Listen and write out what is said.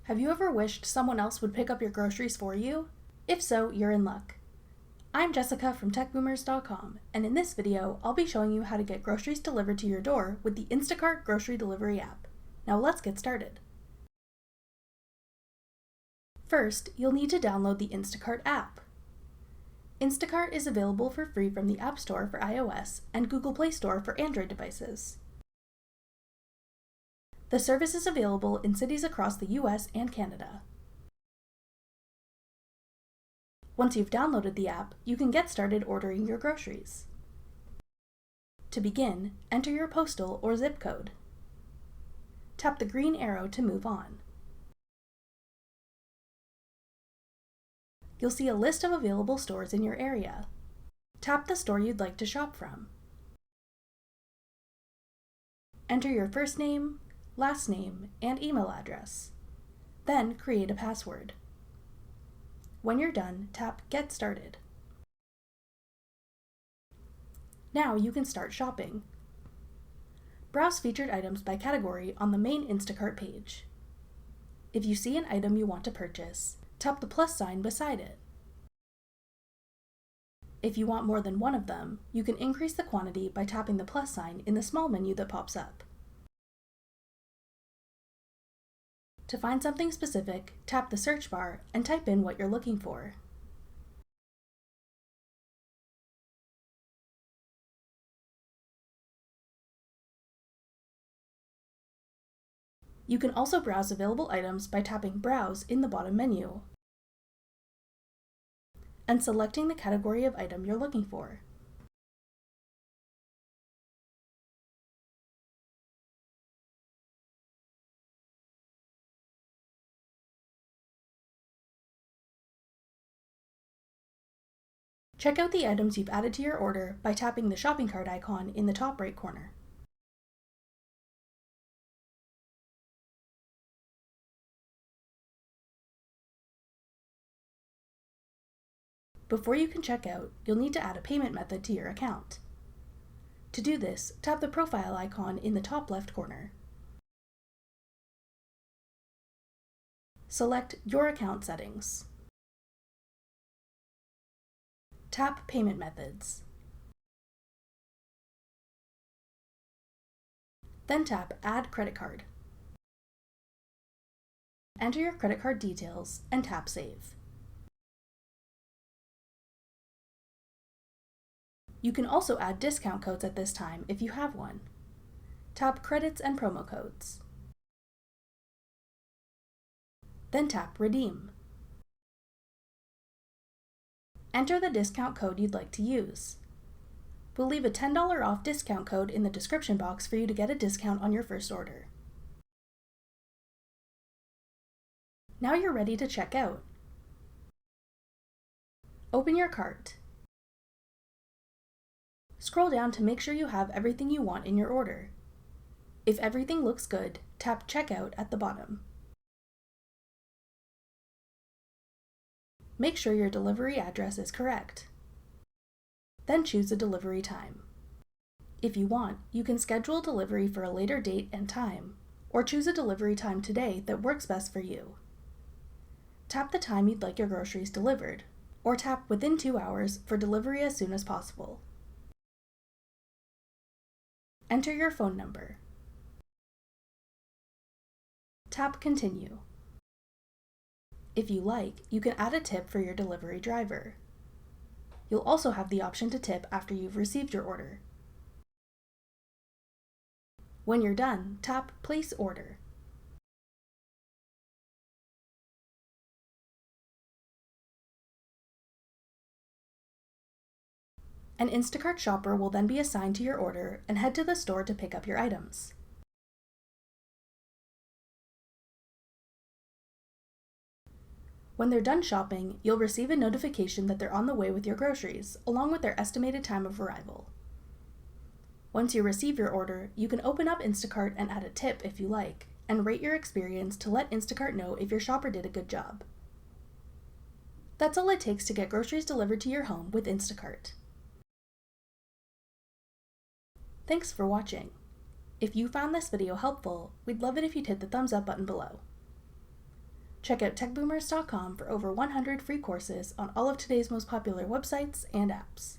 Have you ever wished someone else would pick up your groceries for you? If so, you're in luck. I'm Jessica from techboomers.com, and in this video, I'll be showing you how to get groceries delivered to your door with the Instacart grocery delivery app. Now let's get started. First, you'll need to download the Instacart app. Instacart is available for free from the App Store for iOS and Google Play Store for Android devices. The service is available in cities across the US and Canada. Once you've downloaded the app, you can get started ordering your groceries. To begin, enter your postal or zip code. Tap the green arrow to move on. You'll see a list of available stores in your area. Tap the store you'd like to shop from. Enter your first name, last name, and email address. Then create a password. When you're done, tap Get Started. Now you can start shopping. Browse featured items by category on the main Instacart page. If you see an item you want to purchase, tap the plus sign beside it. If you want more than one of them, you can increase the quantity by tapping the plus sign in the small menu that pops up. To find something specific, tap the search bar and type in what you're looking for. You can also browse available items by tapping Browse in the bottom menu and selecting the category of item you're looking for. Check out the items you've added to your order by tapping the shopping cart icon in the top right corner. Before you can check out, you'll need to add a payment method to your account. To do this, tap the profile icon in the top left corner. Select Your Account Settings. Tap Payment Methods. Then tap Add Credit Card. Enter your credit card details and tap Save. You can also add discount codes at this time if you have one. Tap Credits and Promo Codes. Then tap Redeem. Enter the discount code you'd like to use. We'll leave a $10 off discount code in the description box for you to get a discount on your first order. Now you're ready to check out. Open your cart. Scroll down to make sure you have everything you want in your order. If everything looks good, tap Checkout at the bottom. Make sure your delivery address is correct. Then choose a delivery time. If you want, you can schedule delivery for a later date and time, or choose a delivery time today that works best for you. Tap the time you'd like your groceries delivered, or tap Within 2 hours for delivery as soon as possible. Enter your phone number. Tap Continue. If you like, you can add a tip for your delivery driver. You'll also have the option to tip after you've received your order. When you're done, tap Place Order. An Instacart shopper will then be assigned to your order and head to the store to pick up your items. When they're done shopping, you'll receive a notification that they're on the way with your groceries, along with their estimated time of arrival. Once you receive your order, you can open up Instacart and add a tip if you like, and rate your experience to let Instacart know if your shopper did a good job. That's all it takes to get groceries delivered to your home with Instacart. Thanks for watching. If you found this video helpful, we'd love it if you'd hit the thumbs up button below. Check out techboomers.com for over 100 free courses on all of today's most popular websites and apps.